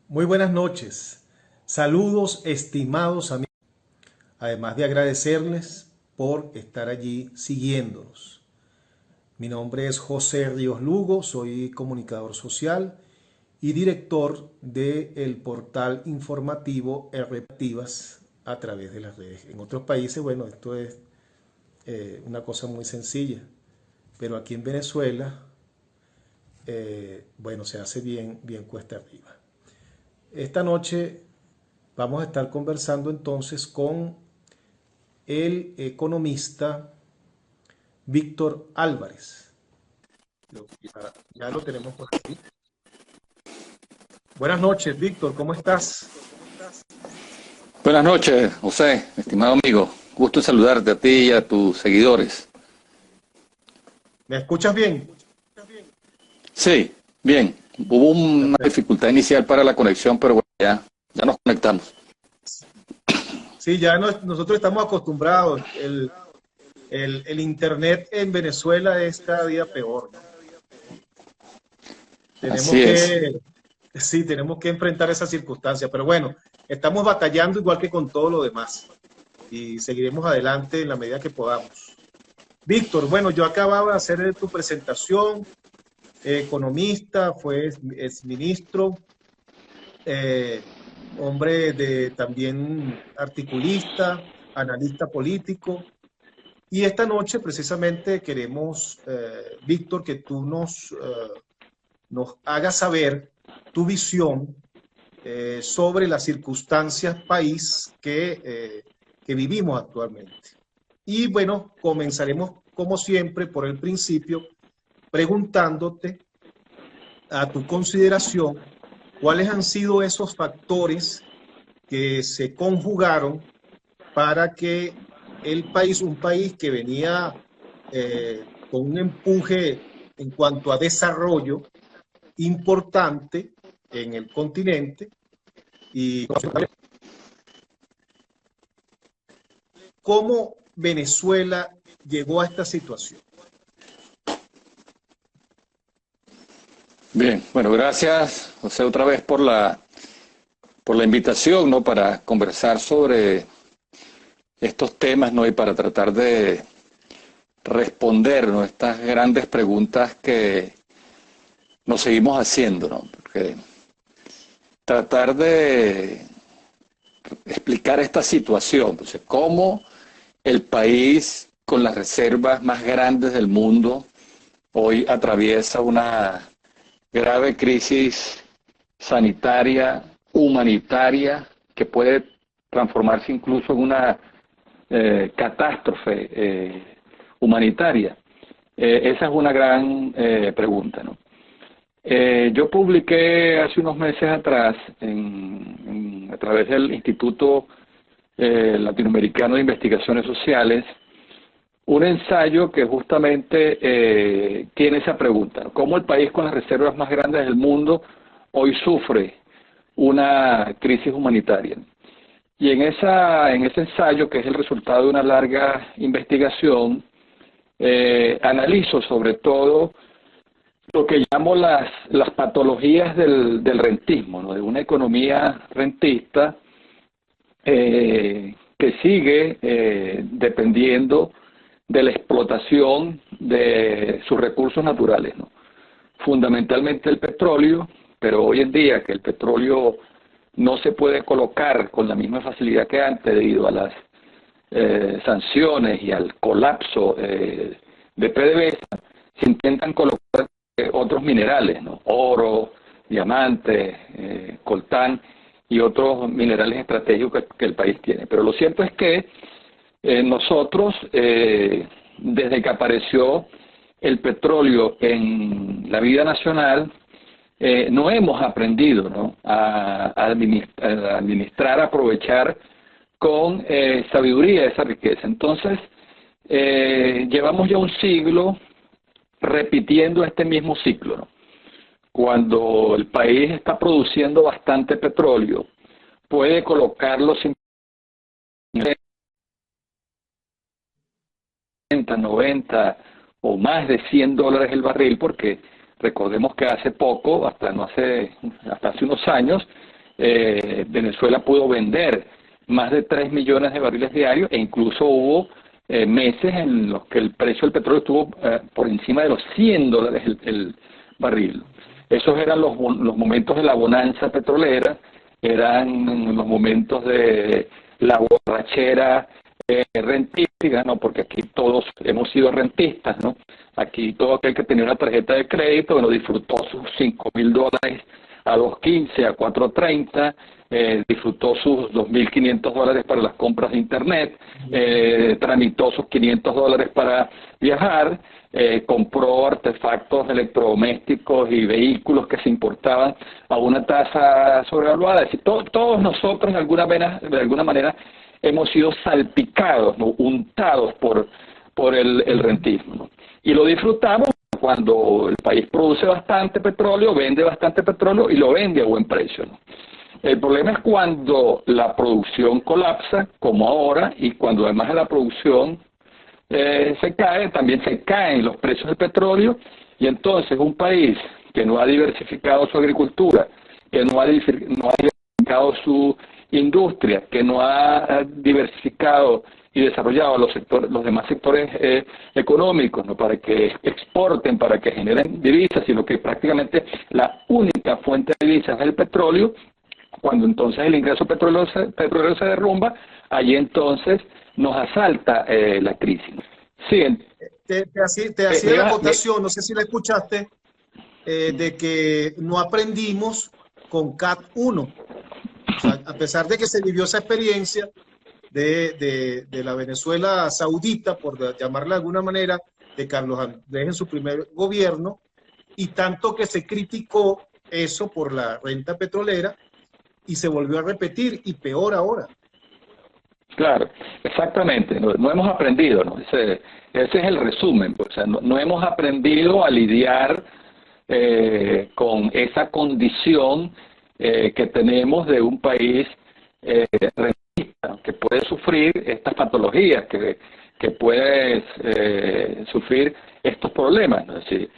Muy buenas noches. Saludos, estimados amigos. Además de agradecerles por estar allí siguiéndonos. Mi nombre es José Ríos Lugo, soy comunicador social y director del portal informativo Activas a través de las redes. En otros países, bueno, esto es una cosa muy sencilla, pero aquí en Venezuela, bueno, se hace bien, bien cuesta arriba. Esta noche vamos a estar conversando entonces con el economista Víctor Álvarez. Ya lo tenemos por aquí. Buenas noches, Víctor, ¿cómo estás? Buenas noches, José, estimado amigo. Gusto en saludarte a ti y a tus seguidores. ¿Me escuchas bien? Sí, bien. Hubo una Perfecto. dificultad inicial para la conexión, pero bueno, ya nos conectamos. Sí, ya nosotros estamos acostumbrados. El Internet en Venezuela es cada día peor, ¿no? Tenemos Así es. que, sí, tenemos que enfrentar esa circunstancia, pero bueno, estamos batallando igual que con todo lo demás y seguiremos adelante en la medida que podamos. Víctor, bueno, yo acababa de hacer tu presentación, economista, fue exministro, eh, hombre de también articulista, analista político. Y esta noche precisamente queremos, Víctor, que tú nos hagas saber tu visión sobre las circunstancias país que vivimos actualmente. Y bueno, comenzaremos como siempre por el principio, preguntándote a tu consideración cuáles han sido esos factores que se conjugaron para que el país, un país que venía con un empuje en cuanto a desarrollo importante en el continente, y cómo Venezuela llegó a esta situación. Bien, bueno, gracias, José, otra vez por la invitación, ¿no? Para conversar sobre estos temas, ¿no? Y para tratar de responder, ¿no? Estas grandes preguntas que nos seguimos haciendo, ¿no? Porque tratar de explicar esta situación, entonces, cómo el país con las reservas más grandes del mundo hoy atraviesa una grave crisis sanitaria, humanitaria, que puede transformarse incluso en una catástrofe humanitaria. Esa es una gran pregunta, ¿no? Yo publiqué hace unos meses atrás, a través del Instituto Latinoamericano de Investigaciones Sociales, un ensayo que justamente tiene esa pregunta, ¿no? ¿Cómo el país con las reservas más grandes del mundo hoy sufre una crisis humanitaria? Y en ese ensayo, que es el resultado de una larga investigación, analizo sobre todo lo que llamo las patologías del rentismo, ¿no? De una economía rentista que sigue dependiendo de la explotación de sus recursos naturales, ¿no? Fundamentalmente el petróleo, pero hoy en día que el petróleo no se puede colocar con la misma facilidad que antes debido a las sanciones y al colapso de PDVSA, se intentan colocar otros minerales, ¿no? Oro, diamantes, coltán y otros minerales estratégicos que el país tiene. Pero lo cierto es que nosotros, desde que apareció el petróleo en la vida nacional, no hemos aprendido, ¿no? A administrar, a aprovechar con sabiduría esa riqueza. Entonces, llevamos ya un siglo repitiendo este mismo ciclo, ¿no? Cuando el país está produciendo bastante petróleo, puede colocarlo sin 90 o más de $100 el barril, porque recordemos que hace poco, hasta hace unos años, Venezuela pudo vender más de 3 millones de barriles diarios, e incluso hubo meses en los que el precio del petróleo estuvo por encima de los $100 el barril. Esos eran los momentos de la bonanza petrolera, eran los momentos de la borrachera rentística, ¿no? Porque aquí todos hemos sido rentistas, ¿no? Aquí todo aquel que tenía una tarjeta de crédito, bueno, disfrutó sus $5.000 a 2.15, a 4.30, disfrutó sus $2.500 para las compras de internet, tramitó sus $500 para viajar, compró artefactos electrodomésticos y vehículos que se importaban a una tasa sobrevaluada. Es decir, todos nosotros de alguna manera hemos sido salpicados, ¿no? Untados por el rentismo, ¿no? Y lo disfrutamos cuando el país produce bastante petróleo, vende bastante petróleo y lo vende a buen precio, ¿no? El problema es cuando la producción colapsa, como ahora, y cuando además de la producción se cae, también se caen los precios del petróleo, y entonces un país que no ha diversificado su agricultura, que no ha diversificado su industria, que no ha diversificado y desarrollado los demás sectores económicos, ¿no? Para que exporten, para que generen divisas, sino que prácticamente la única fuente de divisas es el petróleo. Cuando entonces el ingreso petrolero se derrumba, allí entonces nos asalta la crisis. Sí, te hacía la acotación, no sé si la escuchaste, de que no aprendimos con CAT 1. O sea, a pesar de que se vivió esa experiencia de la Venezuela saudita, por llamarla de alguna manera, de Carlos Andrés en su primer gobierno, y tanto que se criticó eso por la renta petrolera, y se volvió a repetir, y peor ahora. Claro, exactamente, no hemos aprendido, ¿no? Ese es el resumen, pues. O sea, no hemos aprendido a lidiar con esa condición que tenemos de un país rentista, que puede sufrir estas patologías, que puede sufrir estos problemas, ¿no? Es decir,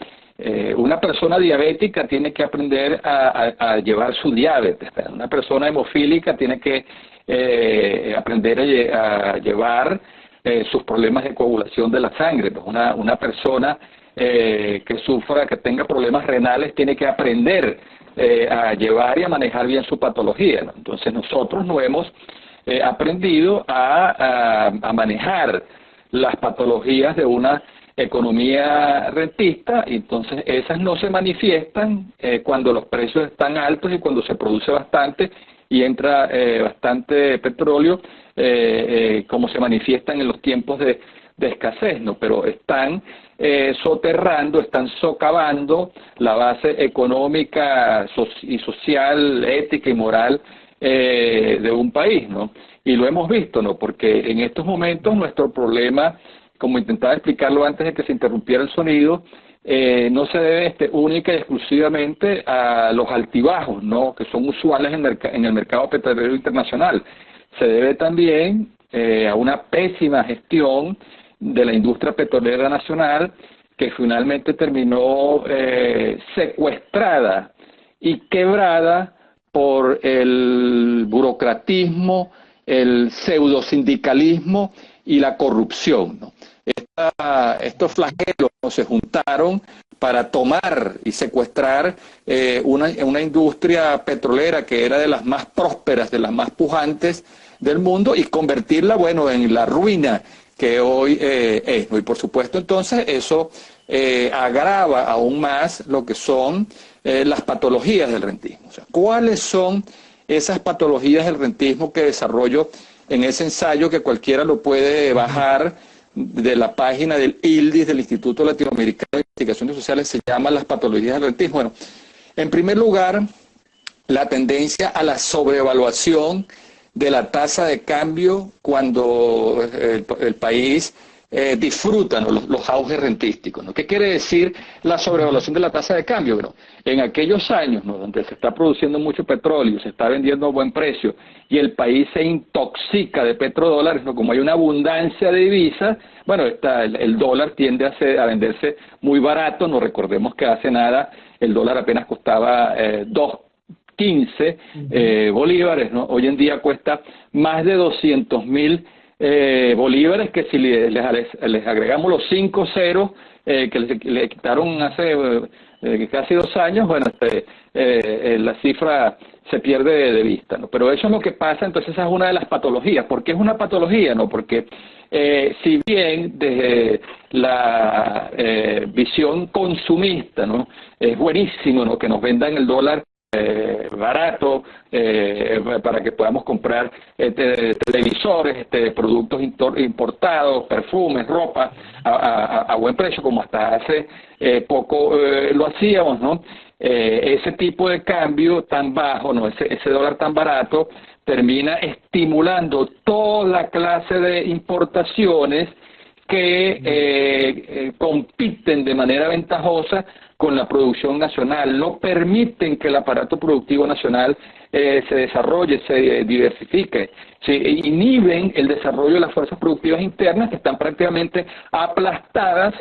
una persona diabética tiene que aprender a llevar su diabetes. Una persona hemofílica tiene que aprender a llevar sus problemas de coagulación de la sangre. Pues una persona que sufra, que tenga problemas renales, tiene que aprender a llevar y a manejar bien su patología, ¿no? Entonces nosotros no hemos aprendido a manejar las patologías de una economía rentista, y entonces esas no se manifiestan cuando los precios están altos y cuando se produce bastante y entra bastante petróleo, como se manifiestan en los tiempos de escasez, ¿no? Pero están soterrando, están socavando la base económica y social, ética y moral de un país, ¿no? Y lo hemos visto, ¿no? Porque en estos momentos nuestro problema, como intentaba explicarlo antes de que se interrumpiera el sonido, no se debe única y exclusivamente a los altibajos, ¿no? Que son usuales en el mercado petrolero internacional. Se debe también a una pésima gestión de la industria petrolera nacional, que finalmente terminó secuestrada y quebrada por el burocratismo, el pseudosindicalismo y la corrupción, ¿no? Estos flagelos se juntaron para tomar y secuestrar una industria petrolera que era de las más prósperas, de las más pujantes del mundo, y convertirla, bueno, en la ruina que hoy es, ¿no? Y por supuesto entonces eso agrava aún más lo que son las patologías del rentismo. O sea, ¿cuáles son esas patologías del rentismo que desarrollo en ese ensayo, que cualquiera lo puede bajar de la página del ILDIS, del Instituto Latinoamericano de Investigaciones Sociales? Se llama Las patologías del rentismo. Bueno, en primer lugar, la tendencia a la sobrevaluación de la tasa de cambio cuando el país disfruta, ¿no?, los auges rentísticos, ¿no? ¿Qué quiere decir la sobrevaluación de la tasa de cambio? Bueno, en aquellos años, ¿no?, donde se está produciendo mucho petróleo, se está vendiendo a buen precio y el país se intoxica de petrodólares, ¿no? Como hay una abundancia de divisas, bueno, el dólar tiende a venderse muy barato. No recordemos que hace nada el dólar apenas costaba 15 bolívares, ¿no? Hoy en día cuesta más de 200.000 bolívares, que si les agregamos los 5 ceros que le quitaron hace casi 2 años, bueno, la cifra se pierde de vista, ¿no? Pero eso es lo que pasa. Entonces esa es una de las patologías. ¿Por qué es una patología? ¿No? Porque si bien desde la visión consumista, ¿no?, es buenísimo, ¿no?, que nos vendan el dólar barato, para que podamos comprar televisores, productos importados, perfumes, ropa a buen precio, como hasta hace poco lo hacíamos, ¿no? Ese tipo de cambio tan bajo, ¿no?, ese dólar tan barato, termina estimulando toda clase de importaciones que compiten de manera ventajosa con la producción nacional, no permiten que el aparato productivo nacional se desarrolle, se diversifique, se inhiben el desarrollo de las fuerzas productivas internas, que están prácticamente aplastadas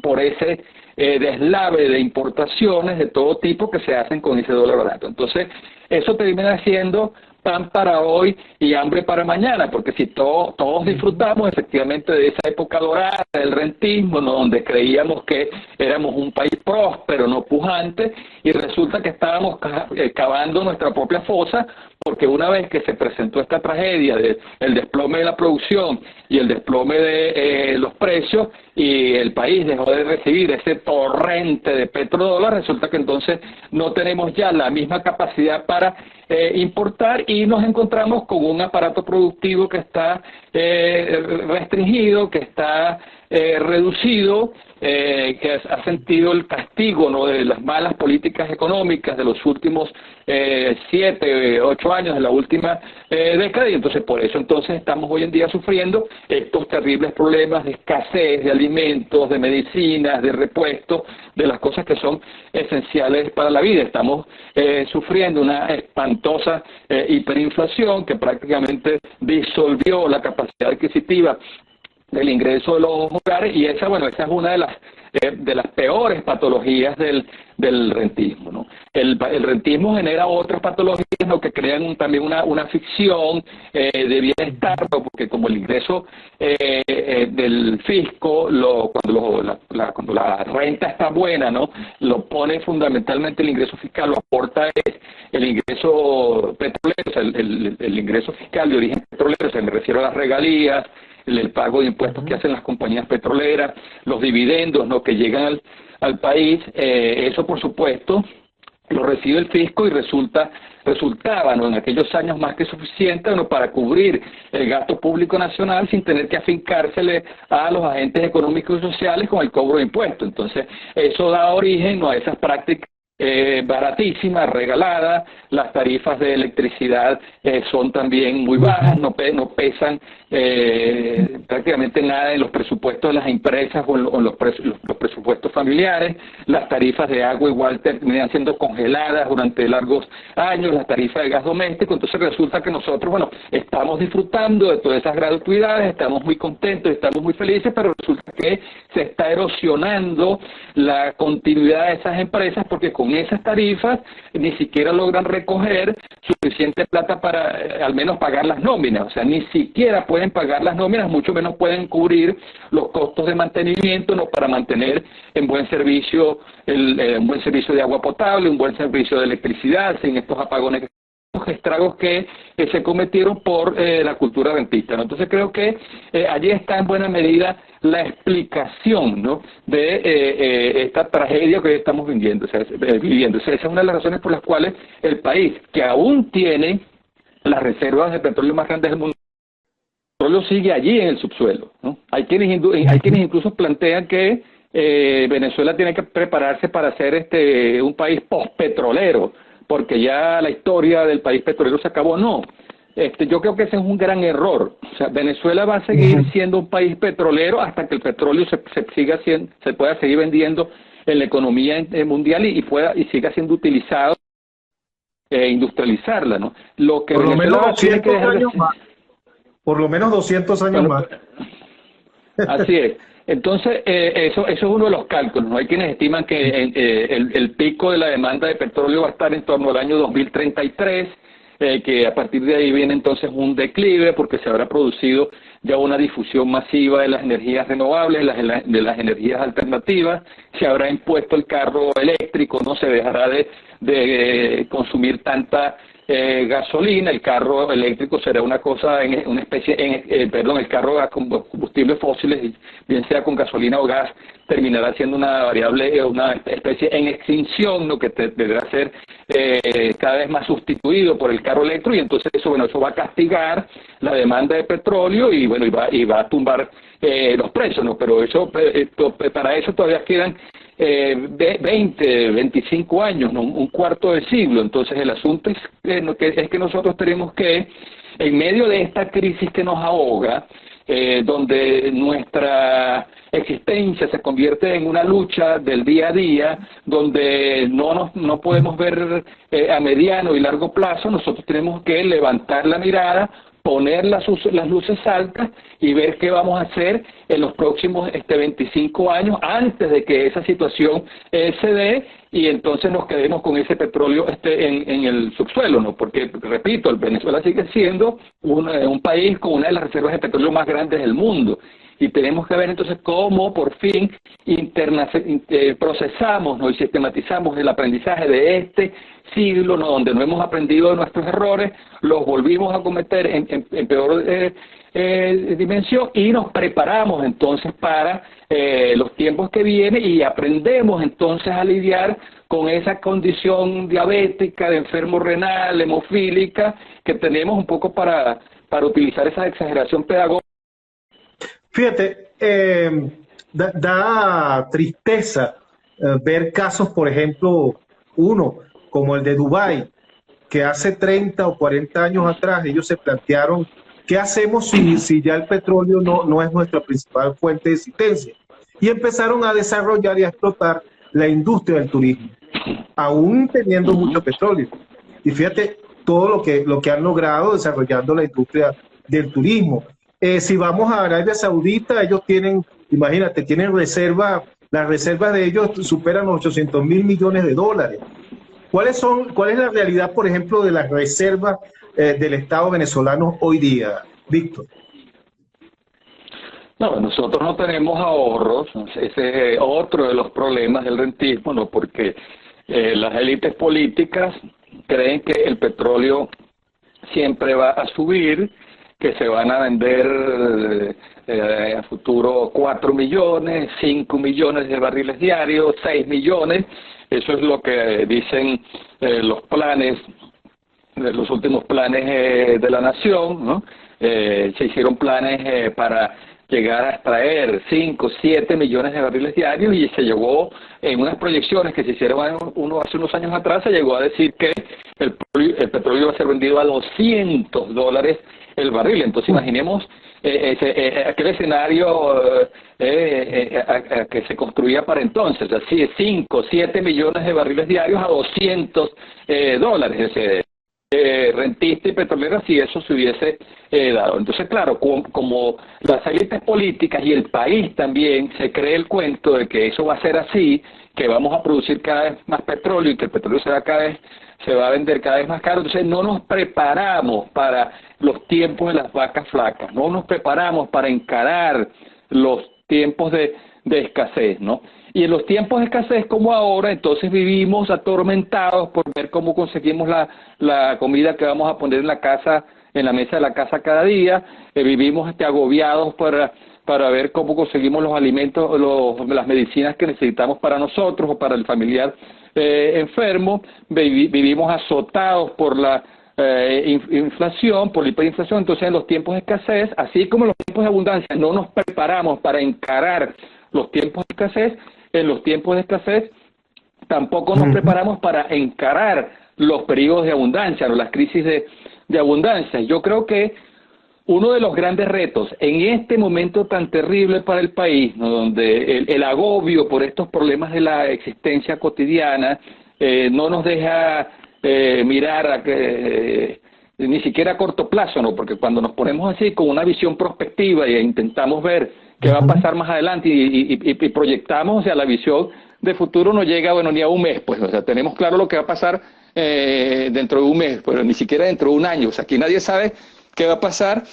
por ese deslave de importaciones de todo tipo que se hacen con ese dólar barato. Entonces, eso termina siendo pan para hoy y hambre para mañana, porque si todos disfrutamos efectivamente de esa época dorada del rentismo, ¿no?, donde creíamos que éramos un país próspero, no pujante, y resulta que estábamos cavando nuestra propia fosa, porque una vez que se presentó esta tragedia del desplome de la producción y el desplome de los precios, y el país dejó de recibir ese torrente de petrodólares, resulta que entonces no tenemos ya la misma capacidad para importar, y nos encontramos con un aparato productivo que está restringido, que está reducido, que ha sentido el castigo, ¿no?, de las malas políticas económicas de los últimos 7, 8 años, de la última década, y entonces por eso entonces estamos hoy en día sufriendo estos terribles problemas de escasez de alimentos, de medicinas, de repuestos, de las cosas que son esenciales para la vida. Estamos sufriendo una espantosa hiperinflación que prácticamente disolvió la capacidad adquisitiva del ingreso de los hogares, y esa es una de las peores patologías del rentismo, ¿no? El rentismo genera otras patologías, ¿no?, que crean también una ficción de bienestar, ¿no?, porque como el ingreso del fisco, cuando la renta está buena, ¿no?, lo pone fundamentalmente el ingreso fiscal, lo aporta el ingreso petrolero, o sea, el ingreso fiscal de origen petrolero, o sea, me refiero a las regalías, el pago de impuestos que hacen las compañías petroleras, los dividendos, ¿no?, que llegan al país, eso por supuesto lo recibe el fisco y resultaba, ¿no?, en aquellos años más que suficiente, ¿no?, para cubrir el gasto público nacional sin tener que afincársele a los agentes económicos y sociales con el cobro de impuestos. Entonces eso da origen, ¿no?, a esas prácticas baratísimas, regaladas. Las tarifas de electricidad son también muy bajas, no pesan prácticamente nada en los presupuestos de las empresas o en los presupuestos familiares. Las tarifas de agua igual terminan siendo congeladas durante largos años, las tarifas de gas doméstico. Entonces resulta que nosotros, estamos disfrutando de todas esas gratuidades, estamos muy contentos, estamos muy felices, pero resulta que se está erosionando la continuidad de esas empresas, porque con esas tarifas ni siquiera logran recoger suficiente plata para al menos pagar las nóminas. O sea, ni siquiera pueden pagar las nóminas, mucho menos pueden cubrir los costos de mantenimiento, ¿no?, para mantener en buen servicio un buen servicio de agua potable, un buen servicio de electricidad, sin estos apagones, estragos que se cometieron por la cultura rentista, ¿no? Entonces creo que allí está en buena medida la explicación, ¿no?, de esta tragedia que hoy estamos viviendo. O sea, esa es una de las razones por las cuales el país, que aún tiene las reservas de petróleo más grandes del mundo, el petróleo sigue allí en el subsuelo, ¿no? Hay quienes incluso plantean que Venezuela tiene que prepararse para ser un país postpetrolero, porque ya la historia del país petrolero se acabó. No, yo creo que ese es un gran error. O sea, Venezuela va a seguir siendo un país petrolero hasta que el petróleo se pueda seguir vendiendo en la economía mundial y siga siendo utilizado industrializarla, ¿no? Lo que por lo Venezuela menos 200 tiene que dejar años más. Por lo menos 200 años más. Así es. Entonces, eso es uno de los cálculos, ¿no? Hay quienes estiman que el pico de la demanda de petróleo va a estar en torno al año 2033, que a partir de ahí viene entonces un declive porque se habrá producido ya una difusión masiva de las energías renovables, de las energías alternativas, se habrá impuesto el carro eléctrico, no se dejará de consumir tanta gasolina, el carro eléctrico será una cosa, una especie, el carro a combustibles fósiles, bien sea con gasolina o gas, terminará siendo una variable, una especie en extinción, ¿no? Que deberá ser cada vez más sustituido por el carro eléctrico, y entonces eso va a castigar la demanda de petróleo y bueno, y va a tumbar los precios, ¿no? Pero eso, para eso todavía quedan 20, 25 años, ¿no? Un cuarto de siglo. Entonces el asunto es que nosotros tenemos que, en medio de esta crisis que nos ahoga, donde nuestra existencia se convierte en una lucha del día a día, donde no podemos ver a mediano y largo plazo, nosotros tenemos que levantar la mirada, poner las luces altas y ver qué vamos a hacer en los próximos 25 años antes de que esa situación se dé y entonces nos quedemos con ese petróleo en el subsuelo, ¿no? Porque, repito, el Venezuela sigue siendo un país con una de las reservas de petróleo más grandes del mundo. Y tenemos que ver entonces cómo por fin procesamos, ¿no? Y sistematizamos el aprendizaje de este siglo, ¿no? Donde no hemos aprendido de nuestros errores, los volvimos a cometer en peor dimensión y nos preparamos entonces para los tiempos que vienen y aprendemos entonces a lidiar con esa condición diabética, de enfermo renal, hemofílica, que tenemos un poco para utilizar esa exageración pedagógica. Fíjate, da tristeza ver casos, por ejemplo, uno como el de Dubái, que hace 30 o 40 años atrás ellos se plantearon, ¿qué hacemos si ya el petróleo no es nuestra principal fuente de existencia? Y empezaron a desarrollar y a explotar la industria del turismo, aún teniendo mucho petróleo. Y fíjate todo lo que han logrado desarrollando la industria del turismo. Si vamos a Arabia Saudita, ellos tienen, imagínate, tienen reserva, las reservas de ellos superan los 800.000 millones de dólares. ¿Cuál es la realidad, por ejemplo, de las reservas del Estado venezolano hoy día, Víctor? No, nosotros no tenemos ahorros, ese es otro de los problemas del rentismo, ¿no? Porque las élites políticas creen que el petróleo siempre va a subir, que se van a vender a futuro 4 millones, 5 millones de barriles diarios, 6 millones. Eso es lo que dicen los planes, los últimos planes de la nación, ¿no? Se hicieron planes para llegar a extraer 5, 7 millones de barriles diarios y se llegó en unas proyecciones que se hicieron hace unos años atrás, se llegó a decir que el petróleo iba a ser vendido a $200 el barril. Entonces imaginemos aquel escenario que se construía para entonces, así 5, 7 millones de barriles diarios a $200 rentista y petrolera si eso se hubiese dado. Entonces, claro, como las élites políticas y el país también se cree el cuento de que eso va a ser así, que vamos a producir cada vez más petróleo y que el petróleo se va a vender cada vez más caro, entonces no nos preparamos para los tiempos de las vacas flacas, no nos preparamos para encarar los tiempos de escasez, ¿no? Y en los tiempos de escasez como ahora, entonces vivimos atormentados por ver cómo conseguimos la comida que vamos a poner en la mesa de la casa cada día, vivimos agobiados para ver cómo conseguimos los alimentos, las medicinas que necesitamos para nosotros o para el familiar enfermo, vivimos azotados por la inflación, por la hiperinflación. Entonces en los tiempos de escasez, así como en los tiempos de abundancia, no nos preparamos para encarar los tiempos de escasez. En los tiempos de escasez tampoco nos preparamos para encarar los periodos de abundancia, ¿no? Las crisis de abundancia. Yo creo que uno de los grandes retos en este momento tan terrible para el país, ¿no? Donde el agobio por estos problemas de la existencia cotidiana no nos deja mirar ni siquiera a corto plazo, ¿no? Porque cuando nos ponemos así con una visión prospectiva e intentamos ver qué va a pasar más adelante y proyectamos, o sea, la visión de futuro no llega, bueno, ni a un mes, pues, o sea, tenemos claro lo que va a pasar dentro de un mes, pero ni siquiera dentro de un año, o sea, aquí nadie sabe qué va a pasar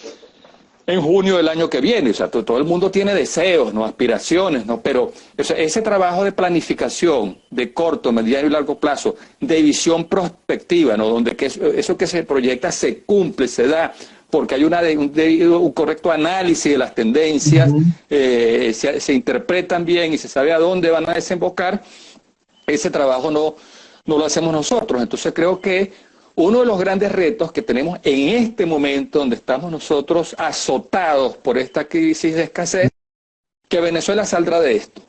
en junio del año que viene, o sea, todo el mundo tiene deseos, ¿no? Aspiraciones, ¿no? Pero o sea, ese trabajo de planificación de corto, mediano y largo plazo, de visión prospectiva, ¿no? Donde eso que se proyecta se cumple, se da, porque hay un correcto análisis de las tendencias, se interpretan bien y se sabe a dónde van a desembocar, ese trabajo no lo hacemos nosotros. Entonces creo que uno de los grandes retos que tenemos en este momento, donde estamos nosotros azotados por esta crisis de escasez, que Venezuela saldrá de esto.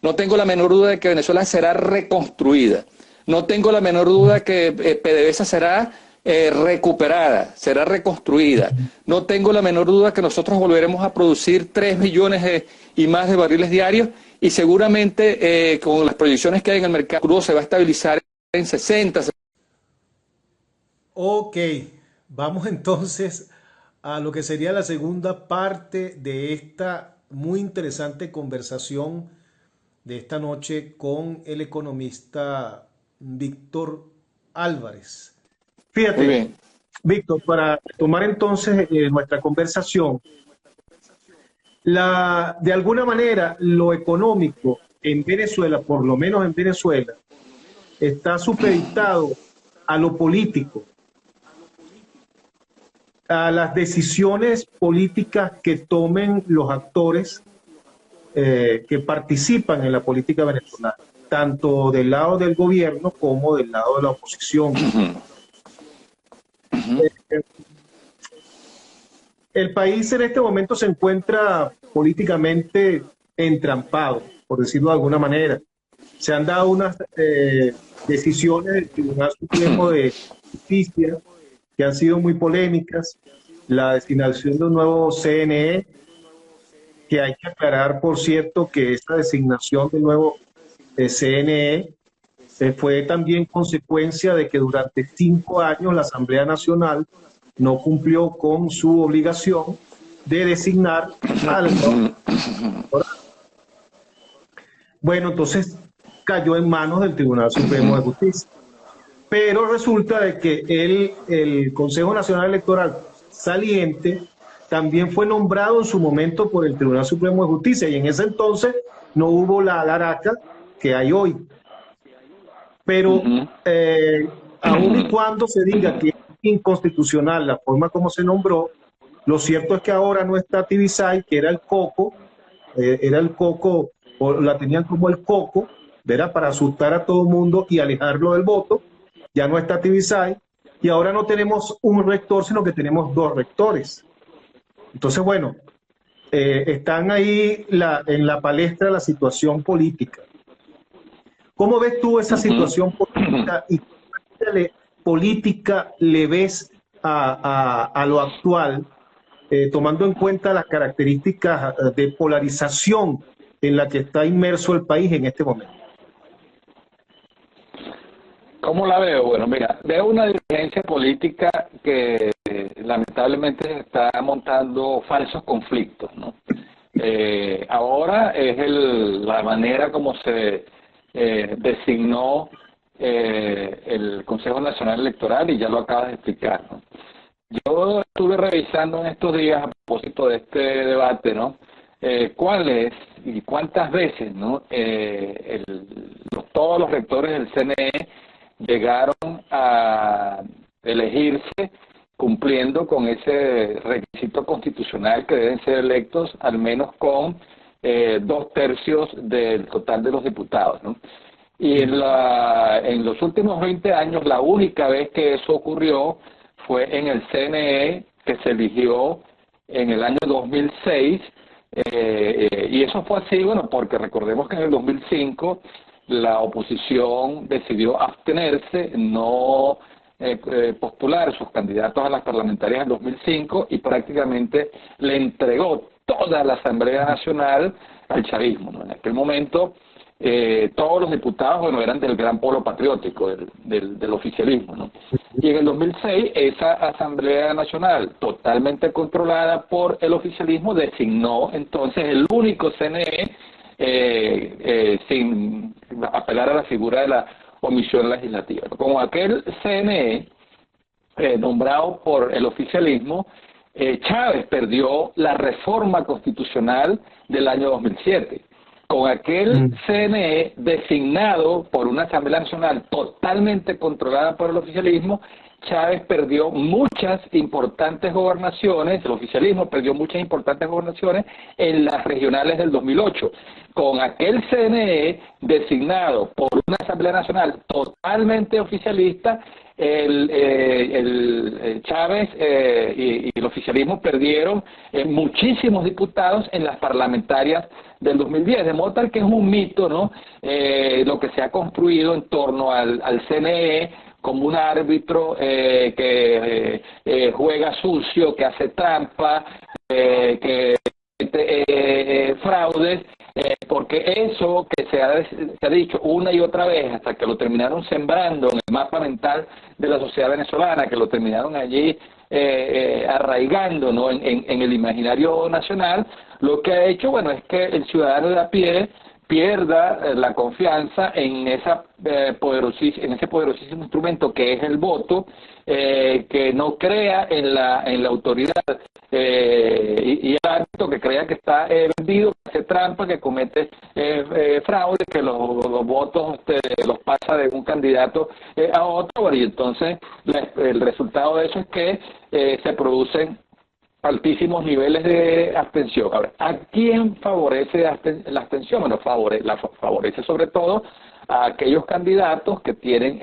No tengo la menor duda de que Venezuela será reconstruida. No tengo la menor duda de que PDVSA será recuperada, será reconstruida. No tengo la menor duda que nosotros volveremos a producir 3 millones y más de barriles diarios y seguramente con las proyecciones que hay en el mercado crudo se va a estabilizar en 60. Ok, vamos entonces a lo que sería la segunda parte de esta muy interesante conversación de esta noche con el economista Víctor Álvarez. Muy Fíjate, bien. Víctor, para tomar entonces nuestra conversación, de alguna manera lo económico en Venezuela, por lo menos en Venezuela, está supeditado a lo político, a las decisiones políticas que tomen los actores que participan en la política venezolana, tanto del lado del gobierno como del lado de la oposición. El país en este momento se encuentra políticamente entrampado, por decirlo de alguna manera. Se han dado unas decisiones del Tribunal Supremo de Justicia que han sido muy polémicas. La designación de un nuevo CNE, que hay que aclarar, por cierto, que esta designación del nuevo CNE fue también consecuencia de que durante 5 años la Asamblea Nacional no cumplió con su obligación de designar al... Bueno, entonces cayó en manos del Tribunal Supremo de Justicia. Pero resulta de que el Consejo Nacional Electoral saliente también fue nombrado en su momento por el Tribunal Supremo de Justicia y en ese entonces no hubo la alaraca que hay hoy. Pero aun y cuando se diga que es inconstitucional la forma como se nombró, lo cierto es que ahora no está Tibisay, que era el coco, o la tenían como el coco, ¿verdad? Para asustar a todo el mundo y alejarlo del voto. Ya no está Tibisay, y ahora no tenemos un rector, sino que tenemos 2 rectores. Entonces, bueno, están ahí en la palestra la situación política. ¿Cómo ves tú esa situación política y qué política le ves a lo actual, tomando en cuenta las características de polarización en la que está inmerso el país en este momento? ¿Cómo la veo? Bueno, mira, veo una dirigencia política que lamentablemente se está montando falsos conflictos, ¿no? Ahora es la manera como se designó el Consejo Nacional Electoral y ya lo acabas de explicar, ¿no? Yo estuve revisando en estos días a propósito de este debate, ¿no? ¿Cuál es y cuántas veces, ¿no? Todos los rectores del CNE llegaron a elegirse cumpliendo con ese requisito constitucional que deben ser electos al menos con 2/3 del total de los diputados, ¿no? Y en los últimos 20 años la única vez que eso ocurrió fue en el CNE, que se eligió en el año 2006, y eso fue así, bueno, porque recordemos que en el 2005 la oposición decidió abstenerse, no postular sus candidatos a las parlamentarias en 2005 y prácticamente le entregó toda la Asamblea Nacional al chavismo, ¿no? En aquel momento todos los diputados, bueno, eran del gran polo patriótico, del oficialismo, ¿no? Y en el 2006, esa Asamblea Nacional, totalmente controlada por el oficialismo, designó entonces el único CNE, sin apelar a la figura de la omisión legislativa. Como aquel CNE, nombrado por el oficialismo, Chávez perdió la reforma constitucional del año 2007. Con aquel CNE designado por una Asamblea Nacional totalmente controlada por el oficialismo, Chávez perdió muchas importantes gobernaciones, el oficialismo perdió muchas importantes gobernaciones en las regionales del 2008. Con aquel CNE designado por una Asamblea Nacional totalmente oficialista, Chávez y el oficialismo perdieron muchísimos diputados en las parlamentarias del 2010, de modo tal que es un mito, ¿no? Lo que se ha construido en torno al CNE como un árbitro que juega sucio, que hace trampa, que fraudes, porque eso que se ha dicho una y otra vez hasta que lo terminaron sembrando en el mapa mental de la sociedad venezolana, que lo terminaron allí arraigando, ¿no? en el imaginario nacional, lo que ha hecho, bueno, es que el ciudadano de a pie pierda la confianza en ese poderosísimo instrumento que es el voto, que no crea en la autoridad y el ámbito, que crea que está vendido, que hace trampa, que comete fraude, que los votos los pasa de un candidato a otro, y entonces el resultado de eso es que se producen altísimos niveles de abstención. Ahora, ¿a quién favorece la abstención? Bueno, favorece sobre todo a aquellos candidatos que tienen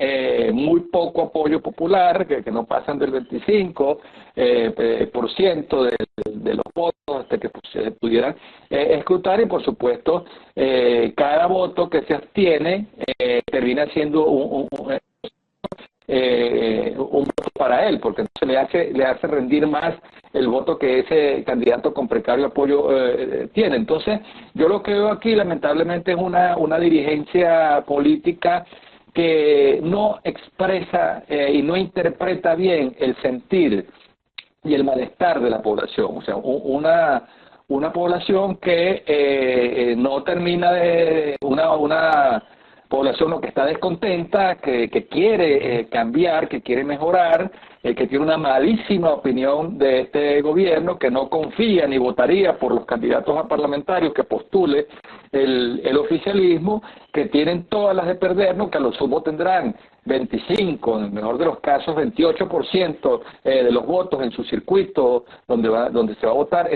muy poco apoyo popular, que no pasan del 25% de los votos que se pudieran escrutar, y por supuesto cada voto que se abstiene termina siendo un voto para él, porque entonces le hace rendir más el voto que ese candidato con precario apoyo tiene. Entonces, yo lo que veo aquí, lamentablemente, es una dirigencia política que no expresa y no interpreta bien el sentir y el malestar de la población. O sea, una población que no termina de una población que está descontenta, que quiere cambiar, que quiere mejorar, que tiene una malísima opinión de este gobierno, que no confía ni votaría por los candidatos a parlamentarios que postule el oficialismo, que tienen todas las de perder, ¿no? Que a lo sumo tendrán 25, en el mejor de los casos 28% de los votos en su circuito donde se va a votar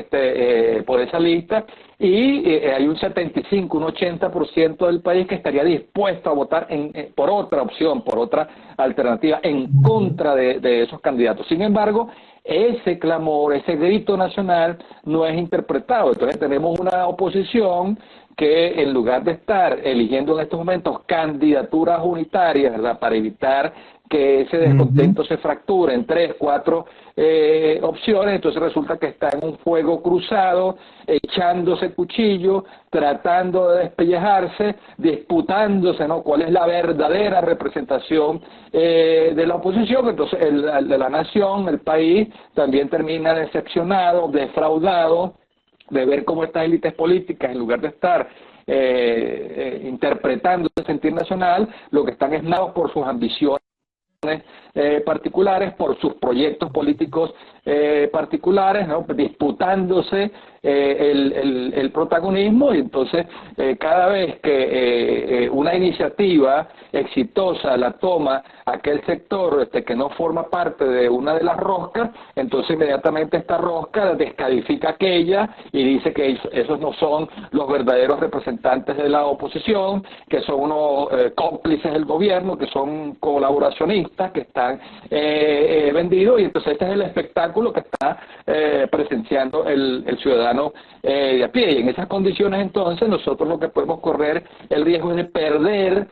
por esa lista, y hay un 75, un 80% del país que estaría dispuesto a votar por otra opción, por otra alternativa, en contra de esos candidatos. Sin embargo, ese clamor, ese grito nacional no es interpretado. Entonces tenemos una oposición que, en lugar de estar eligiendo en estos momentos candidaturas unitarias, ¿verdad?, para evitar que ese descontento se fracture en 3, 4 opciones, entonces resulta que está en un fuego cruzado, echándose cuchillo, tratando de despellejarse, disputándose, ¿no?, cuál es la verdadera representación de la oposición. Entonces de la nación, el país, también termina decepcionado, defraudado, de ver cómo estas élites políticas, en lugar de estar interpretando el sentir nacional, lo que están es nada por sus ambiciones particulares, por sus proyectos políticos particulares, ¿no?, disputándose el protagonismo. Y entonces cada vez que una iniciativa exitosa la toma aquel sector que no forma parte de una de las roscas, entonces inmediatamente esta rosca descalifica aquella y dice que esos no son los verdaderos representantes de la oposición, que son unos cómplices del gobierno, que son colaboracionistas, que están vendidos. Y entonces este es el espectáculo que está presenciando el ciudadano de a pie. Y en esas condiciones, entonces, nosotros lo que podemos correr el riesgo es de perder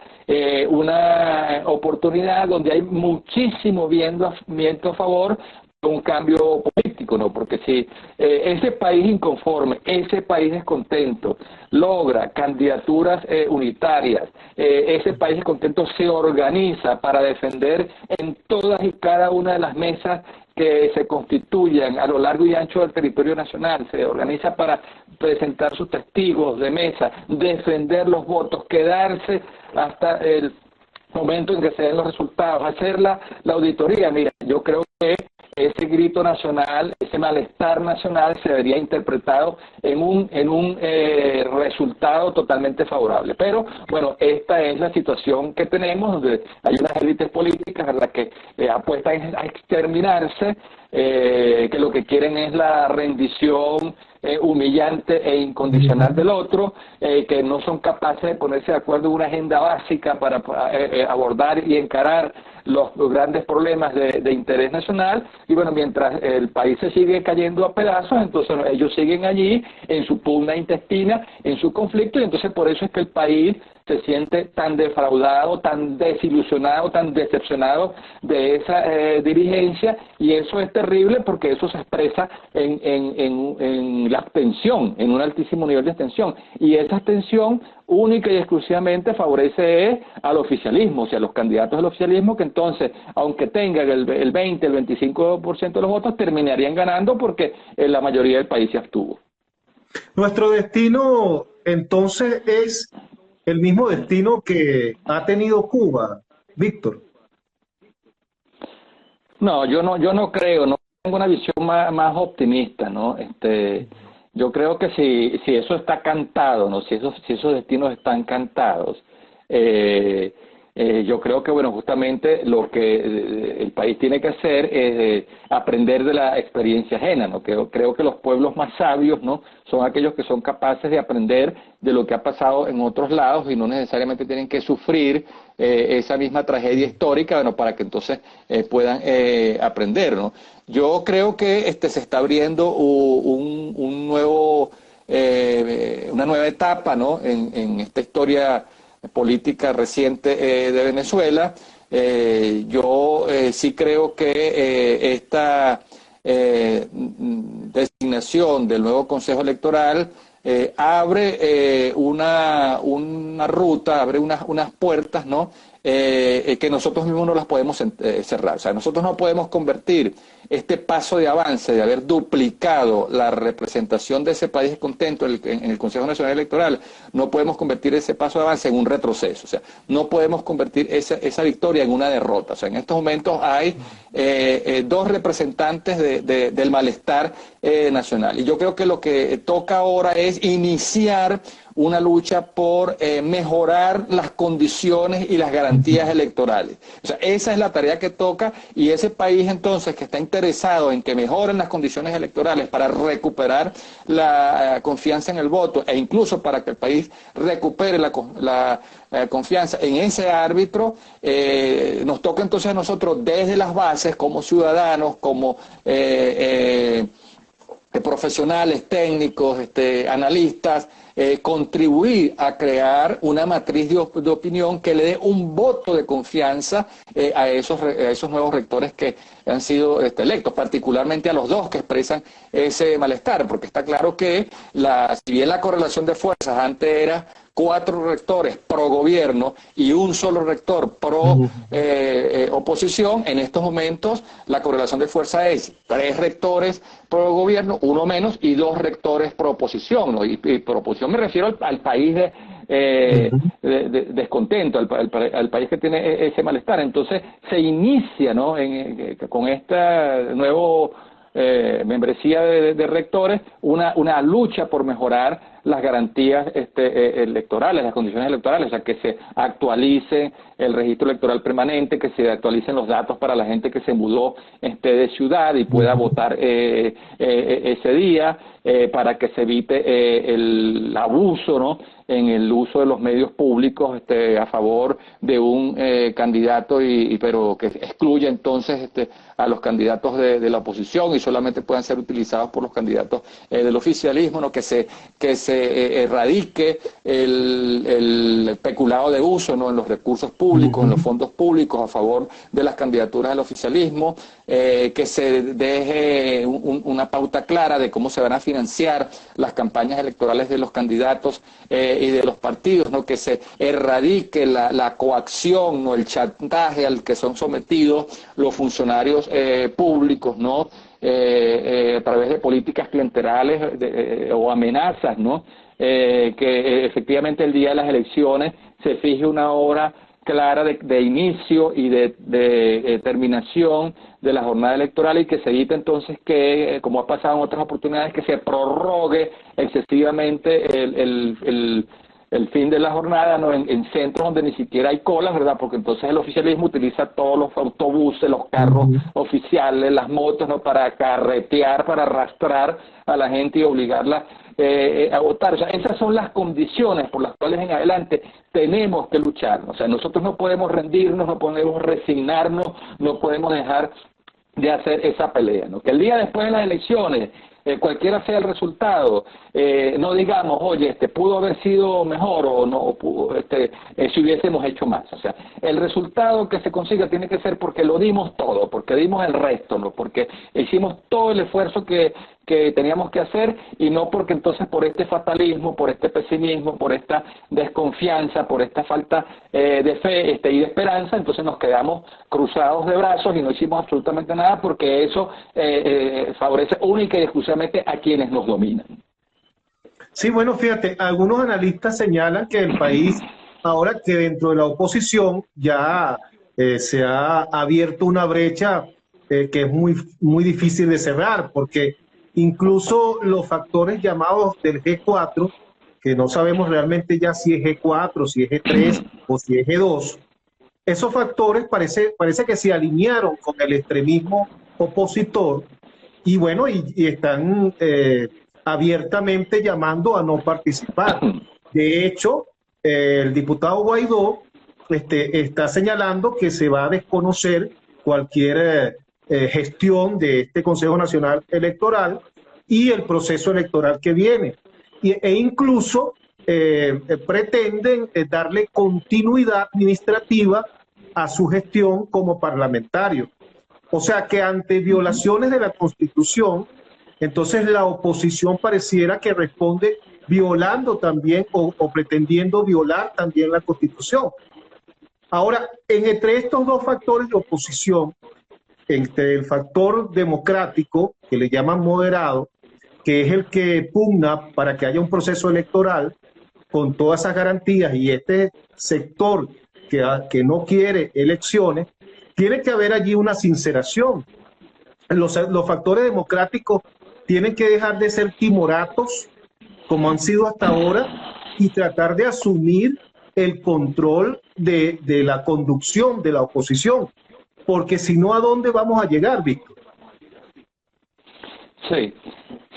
una oportunidad donde hay muchísimo viento a favor un cambio político, ¿no? Porque si ese país inconforme, ese país descontento, logra candidaturas unitarias, ese país descontento se organiza para defender en todas y cada una de las mesas que se constituyan a lo largo y ancho del territorio nacional, se organiza para presentar sus testigos de mesa, defender los votos, quedarse hasta el momento en que se den los resultados, hacer la auditoría. Mira, yo creo que ese grito nacional, ese malestar nacional se vería interpretado en un resultado totalmente favorable. Pero, bueno, esta es la situación que tenemos, donde hay unas élites políticas, ¿verdad?, que apuestan a exterminarse, que lo que quieren es la rendición humillante e incondicional del otro, que no son capaces de ponerse de acuerdo en una agenda básica para abordar y encarar los grandes problemas de interés nacional. Y bueno, mientras el país se sigue cayendo a pedazos, entonces ellos siguen allí en su pugna intestina, en su conflicto, y entonces por eso es que el país se siente tan defraudado, tan desilusionado, tan decepcionado de esa dirigencia, y eso es terrible porque eso se expresa en la abstención, en un altísimo nivel de abstención, y esa abstención única y exclusivamente favorece al oficialismo, o sea, a los candidatos del oficialismo, que entonces, aunque tengan el 20, el 25% de los votos, terminarían ganando porque la mayoría del país se abstuvo. Nuestro destino, entonces, es el mismo destino que ha tenido Cuba, Víctor. No, yo no creo, no tengo una visión más optimista, ¿no? Yo creo que si eso está cantado, ¿no? Si esos destinos están cantados, yo creo que, bueno, justamente lo que el país tiene que hacer es aprender de la experiencia ajena, ¿no? Creo que los pueblos más sabios, ¿no?, son aquellos que son capaces de aprender de lo que ha pasado en otros lados y no necesariamente tienen que sufrir esa misma tragedia histórica, bueno, para que entonces puedan aprender, ¿no? Yo creo que se está abriendo un nuevo, una nueva etapa, ¿no?, en esta historia política reciente de Venezuela. Yo sí creo que esta designación del nuevo Consejo Electoral abre una ruta, abre unas puertas, ¿no?, que nosotros mismos no las podemos cerrar. O sea, nosotros no podemos convertir este paso de avance de haber duplicado la representación de ese país contento en el Consejo Nacional Electoral, no podemos convertir ese paso de avance en un retroceso. O sea, no podemos convertir esa victoria en una derrota. O sea, en estos momentos hay dos representantes del malestar nacional. Y yo creo que lo que toca ahora es iniciar una lucha por mejorar las condiciones y las garantías electorales. O sea, esa es la tarea que toca, y ese país entonces que está interesado en que mejoren las condiciones electorales para recuperar la confianza en el voto, e incluso para que el país recupere la confianza en ese árbitro, nos toca entonces a nosotros desde las bases, como ciudadanos, como profesionales, técnicos, analistas, contribuir a crear una matriz de opinión que le dé un voto de confianza a esos nuevos rectores que han sido electos, particularmente a los dos que expresan ese malestar, porque está claro que si bien la correlación de fuerzas antes era 4 rectores pro gobierno y un solo rector pro oposición, en estos momentos la correlación de fuerza es 3 rectores pro gobierno, 1 menos, y 2 rectores pro oposición, ¿no? Y pro oposición me refiero al país de descontento, al país que tiene ese malestar. Entonces se inicia, ¿no?, con esta nuevo membresía de rectores, una lucha por mejorar las garantías electorales, las condiciones electorales, o sea, que se actualice el registro electoral permanente, que se actualicen los datos para la gente que se mudó de ciudad y pueda votar ese día, para que se evite el abuso, ¿no?, en el uso de los medios públicos a favor de un candidato, pero que excluya entonces a los candidatos de la oposición y solamente puedan ser utilizados por los candidatos del oficialismo, ¿no?, que se erradique el peculado de uso, ¿no?, en los recursos públicos, en los fondos públicos a favor de las candidaturas del oficialismo, que se deje una pauta clara de cómo se van a financiar las campañas electorales de los candidatos y de los partidos, ¿no?, que se erradique la coacción o el chantaje al que son sometidos los funcionarios públicos, ¿no?, a través de políticas clienterales o amenazas, ¿no?, que efectivamente el día de las elecciones se fije una hora clara de inicio y de terminación de la jornada electoral, y que se evite entonces que, como ha pasado en otras oportunidades, que se prorrogue excesivamente el fin de la jornada, ¿no?, en centros donde ni siquiera hay colas, ¿verdad? Porque entonces el oficialismo utiliza todos los autobuses, los carros oficiales, las motos, ¿no?, para carretear, para arrastrar a la gente y obligarla a votar. O sea, esas son las condiciones por las cuales en adelante tenemos que luchar. O sea, nosotros no podemos rendirnos, no podemos resignarnos, no podemos dejar de hacer esa pelea, ¿no? Que el día después de las elecciones, cualquiera sea el resultado, no digamos, oye, pudo haber sido mejor, o no pudo, si hubiésemos hecho más. O sea, el resultado que se consiga tiene que ser porque lo dimos todo, porque dimos el resto, ¿no?, porque hicimos todo el esfuerzo que teníamos que hacer, y no porque entonces por este fatalismo, por este pesimismo, por esta desconfianza, por esta falta de fe y de esperanza, entonces nos quedamos cruzados de brazos y no hicimos absolutamente nada, porque eso favorece única y exclusivamente a quienes nos dominan. Sí, bueno, fíjate, algunos analistas señalan que el país, ahora que dentro de la oposición ya se ha abierto una brecha que es muy difícil de cerrar, porque incluso los factores llamados del G4, que no sabemos realmente ya si es G4, si es G3 o si es G2, esos factores parece que se alinearon con el extremismo opositor, y bueno, y están abiertamente llamando a no participar. De hecho, el diputado Guaidó está señalando que se va a desconocer cualquier gestión de este Consejo Nacional Electoral y el proceso electoral que viene. E incluso pretenden darle continuidad administrativa a su gestión como parlamentario. O sea que ante violaciones de la Constitución, entonces la oposición pareciera que responde violando también o pretendiendo violar también la Constitución. Ahora, entre estos dos factores de oposición, entre el factor democrático, que le llaman moderado, que es el que pugna para que haya un proceso electoral con todas esas garantías, y este sector que no quiere elecciones, tiene que haber allí una sinceración. Los factores democráticos tienen que dejar de ser timoratos, como han sido hasta ahora, y tratar de asumir el control de la conducción de la oposición, porque si no, ¿a dónde vamos a llegar, Víctor? Sí,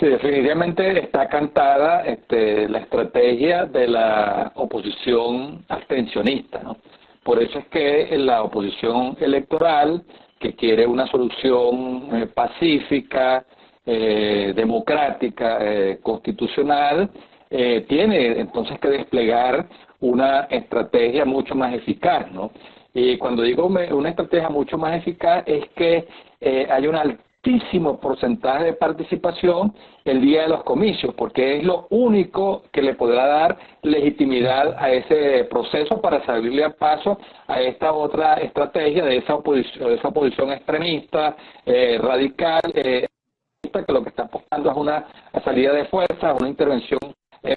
definitivamente está cantada la estrategia de la oposición abstencionista, ¿no? Por eso es que la oposición electoral, que quiere una solución pacífica, democrática, constitucional, tiene entonces que desplegar una estrategia mucho más eficaz, ¿no? Y cuando digo una estrategia mucho más eficaz es que hay un altísimo porcentaje de participación el día de los comicios, porque es lo único que le podrá dar legitimidad a ese proceso para salirle a paso a esta otra estrategia de esa oposición extremista, radical, que lo que está apostando es una salida de fuerzas, una intervención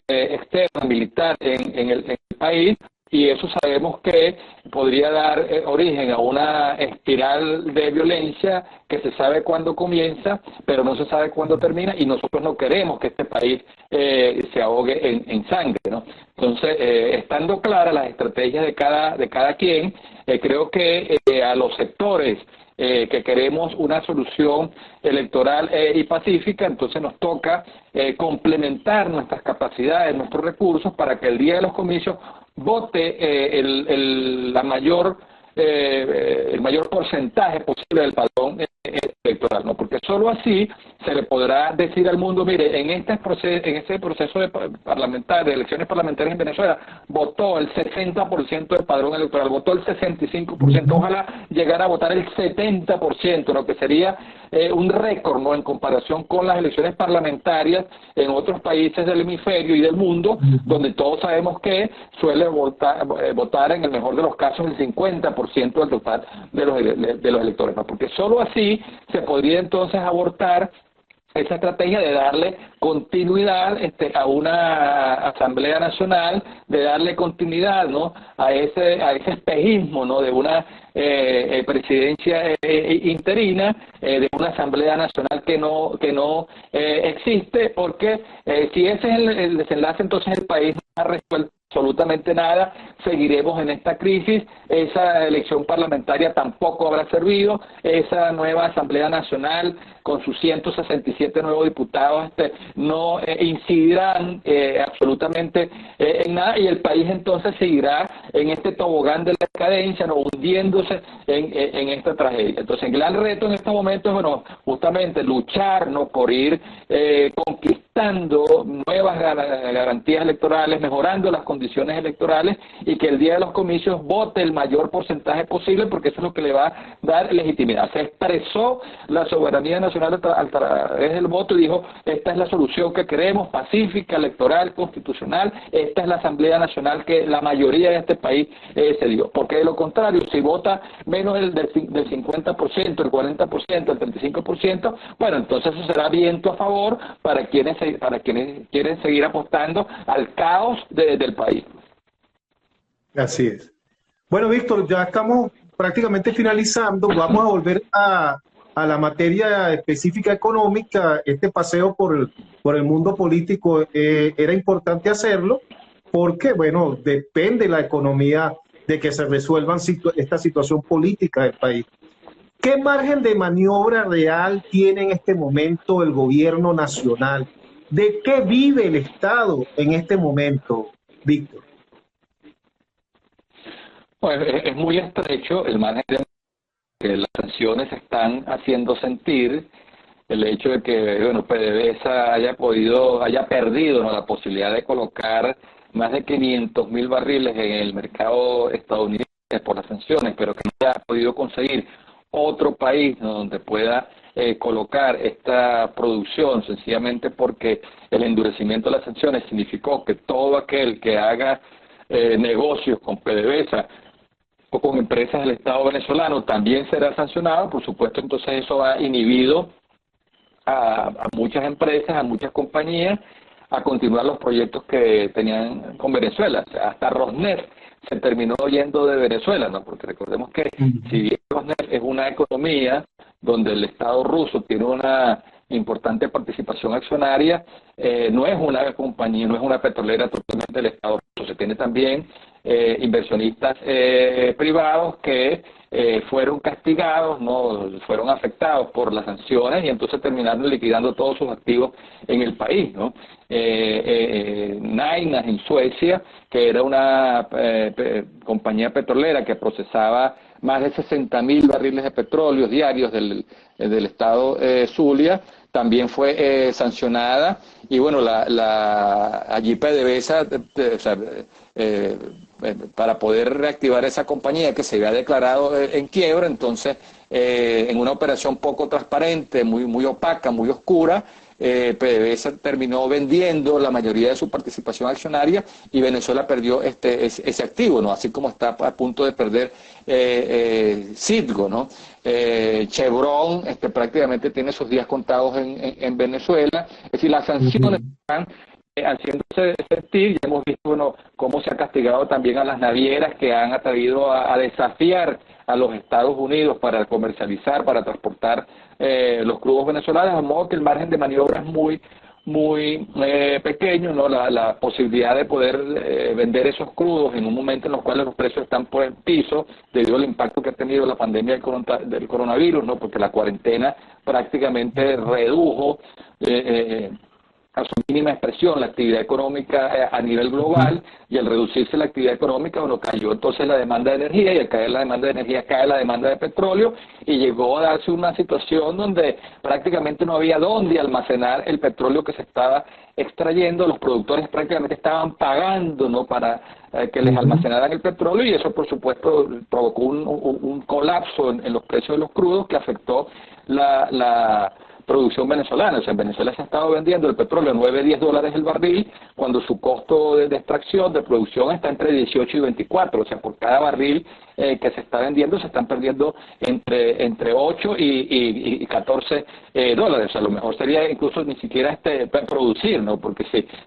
externa, militar en el país, y eso sabemos que podría dar origen a una espiral de violencia que se sabe cuándo comienza, pero no se sabe cuándo termina, y nosotros no queremos que este país se ahogue en sangre, ¿no? Entonces, estando claras las estrategias de cada quien, creo que a los sectores que queremos una solución electoral y pacífica, entonces nos toca complementar nuestras capacidades, nuestros recursos, para que el día de los comicios vote el mayor porcentaje posible del padrón electoral, ¿no? Porque solo así se le podrá decir al mundo, mire, en este proceso parlamentario, de elecciones parlamentarias en Venezuela, votó el 60% del padrón electoral, votó el 65%, ojalá llegara a votar el 70%, lo que sería un récord, ¿no?, en comparación con las elecciones parlamentarias en otros países del hemisferio y del mundo, donde todos sabemos que suele votar en el mejor de los casos el 50% del total de los electores, ¿no? Porque solo así se podría entonces abortar esa estrategia de darle continuidad a una Asamblea Nacional, de darle continuidad, ¿no?, a ese espejismo, ¿no?, de una presidencia interina, de una Asamblea Nacional que no existe, porque si ese es el desenlace, entonces el país no ha resuelto absolutamente nada, seguiremos en esta crisis, esa elección parlamentaria tampoco habrá servido, esa nueva Asamblea Nacional con sus 167 nuevos diputados no incidirán absolutamente en nada, y el país entonces seguirá en este tobogán de la decadencia, ¿no?, hundiéndose en esta tragedia. Entonces el gran reto en estos momentos es, bueno, justamente luchar, ¿no?, por ir conquistando nuevas garantías electorales, mejorando las condiciones electorales, y que el día de los comicios vote el mayor porcentaje posible, porque eso es lo que le va a dar legitimidad. Se expresó la soberanía nacional a través del voto y dijo, esta es la solución que queremos, pacífica, electoral, constitucional, esta es la Asamblea Nacional que la mayoría de este país se dio. Porque de lo contrario, si vota menos del 50%, el 40%, el 35%, bueno, entonces eso será viento a favor para quienes quieren seguir apostando al caos del país. Así es. Bueno, Víctor, ya estamos prácticamente finalizando. Vamos a volver a la materia específica económica. Este paseo por el mundo político era importante hacerlo porque, bueno, depende la economía de que se resuelvan esta situación política del país. ¿Qué margen de maniobra real tiene en este momento el gobierno nacional? ¿De qué vive el Estado en este momento, Víctor? Pues es muy estrecho el margen de que las sanciones se están haciendo sentir. El hecho de que, bueno, PDVSA haya perdido, ¿no?, la posibilidad de colocar más de 500.000 barriles en el mercado estadounidense por las sanciones, pero que no haya podido conseguir otro país, ¿no?, donde pueda colocar esta producción, sencillamente porque el endurecimiento de las sanciones significó que todo aquel que haga negocios con PDVSA o con empresas del Estado venezolano también será sancionado. Por supuesto, entonces eso ha inhibido a muchas empresas, a muchas compañías, a continuar los proyectos que tenían con Venezuela. O sea, hasta Rosneft se terminó yendo de Venezuela, ¿no? Porque recordemos que si bien Rosneft es una economía donde el Estado ruso tiene una importante participación accionaria, no es una compañía, no es una petrolera totalmente del Estado ruso. Se tiene también inversionistas privados que fueron castigados, no fueron afectados por las sanciones, y entonces terminaron liquidando todos sus activos en el país, ¿no? Nainas en Suecia, que era una compañía petrolera que procesaba más de 60.000 barriles de petróleo diarios del estado Zulia, también fue sancionada, y bueno, allí PDVSA, para poder reactivar esa compañía que se había declarado en quiebra, entonces en una operación poco transparente, muy opaca, muy oscura, PDVSA terminó vendiendo la mayoría de su participación accionaria, y Venezuela perdió ese activo, ¿no? Así como está a punto de perder Citgo, ¿no? Chevron prácticamente tiene sus días contados en Venezuela. Es decir, las sanciones están haciéndose sentir. Ya hemos visto, bueno, cómo se ha castigado también a las navieras que han atrevido a desafiar a los Estados Unidos para comercializar, para transportar los crudos venezolanos, de modo que el margen de maniobra es muy pequeño, ¿no? La posibilidad de poder vender esos crudos en un momento en los cuales los precios están por el piso debido al impacto que ha tenido la pandemia del coronavirus, ¿no? Porque la cuarentena prácticamente redujo a su mínima expresión la actividad económica a nivel global, y al reducirse la actividad económica, bueno, cayó entonces la demanda de energía, y al caer la demanda de energía cae la demanda de petróleo, y llegó a darse una situación donde prácticamente no había dónde almacenar el petróleo que se estaba extrayendo. Los productores prácticamente estaban pagando, ¿no?, para que les almacenaran el petróleo, y eso por supuesto provocó un colapso en los precios de los crudos que afectó la producción venezolana. O sea, en Venezuela se ha estado vendiendo el petróleo a 9, 10 dólares el barril, cuando su costo de extracción, de producción, está entre 18 y 24. O sea, por cada barril que se está vendiendo, se están perdiendo entre 8 y 14 dólares. O sea, lo mejor sería incluso ni siquiera producir, ¿no? Porque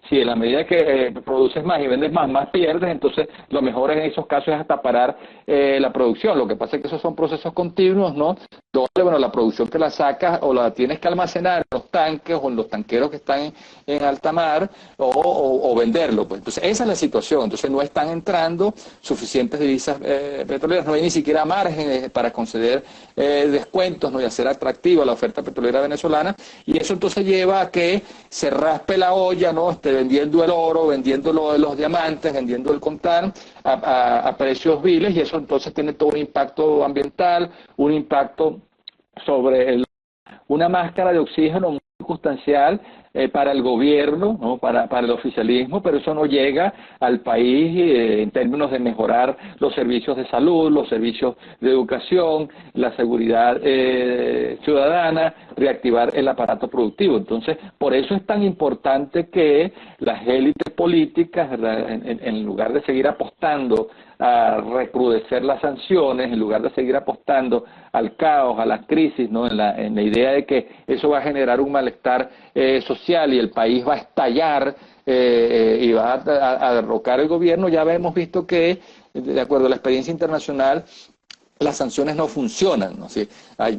si en la medida que produces más y vendes más pierdes, entonces lo mejor en esos casos es hasta parar la producción. Lo que pasa es que esos son procesos continuos, ¿no? Donde, bueno, la producción que la sacas o la tienes que almacenar en los tanques o en los tanqueros que están en alta mar, o venderlo, pues. Entonces esa es la situación. Entonces no están entrando suficientes divisas petroleras, no hay ni siquiera margen para conceder descuentos, ¿no?, y hacer atractiva la oferta petrolera venezolana, y eso entonces lleva a que se raspe la olla, ¿no?, vendiendo el oro, vendiendo los diamantes, vendiendo el coltán a precios viles, y eso entonces tiene todo un impacto ambiental, un impacto sobre una máscara de oxígeno muy circunstancial para el gobierno, ¿no?, para el oficialismo, pero eso no llega al país en términos de mejorar los servicios de salud, los servicios de educación, la seguridad ciudadana, reactivar el aparato productivo. Entonces, por eso es tan importante que las élites políticas, ¿verdad?, en lugar de seguir apostando a recrudecer las sanciones, en lugar de seguir apostando al caos, a la crisis, ¿no?, en la idea de que eso va a generar un malestar social y el país va a estallar y va a derrocar el gobierno. Ya hemos visto que, de acuerdo a la experiencia internacional, las sanciones no funcionan, ¿no? Sí,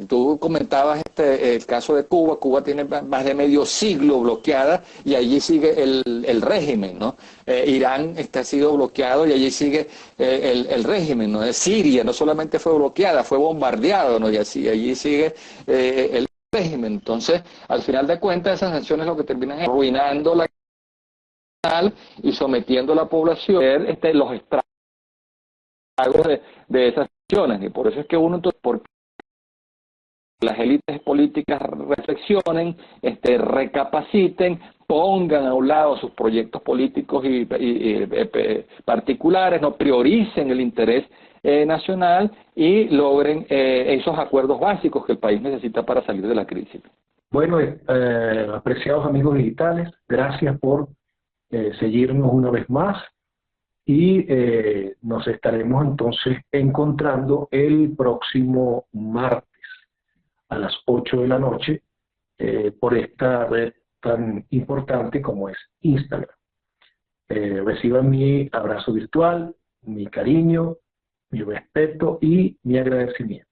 tú comentabas el caso de Cuba. Cuba tiene más de medio siglo bloqueada y allí sigue el régimen, ¿no? Irán ha sido bloqueado y allí sigue el régimen, ¿no? Siria no solamente fue bloqueada, fue bombardeado, ¿no? Y así allí sigue el régimen. Entonces, al final de cuentas, esas sanciones lo que terminan es arruinando la nacional y sometiendo a la población a los estragos de esas sanciones. Y por eso es que uno, entonces, porque las élites políticas reflexionen, recapaciten, pongan a un lado sus proyectos políticos y particulares, no prioricen el interés nacional y logren esos acuerdos básicos que el país necesita para salir de la crisis. Bueno, apreciados amigos digitales, gracias por seguirnos una vez más, y nos estaremos entonces encontrando el próximo martes a las 8 de la noche por esta red tan importante como es Instagram. Reciban mi abrazo virtual, mi cariño, mi respeto y mi agradecimiento.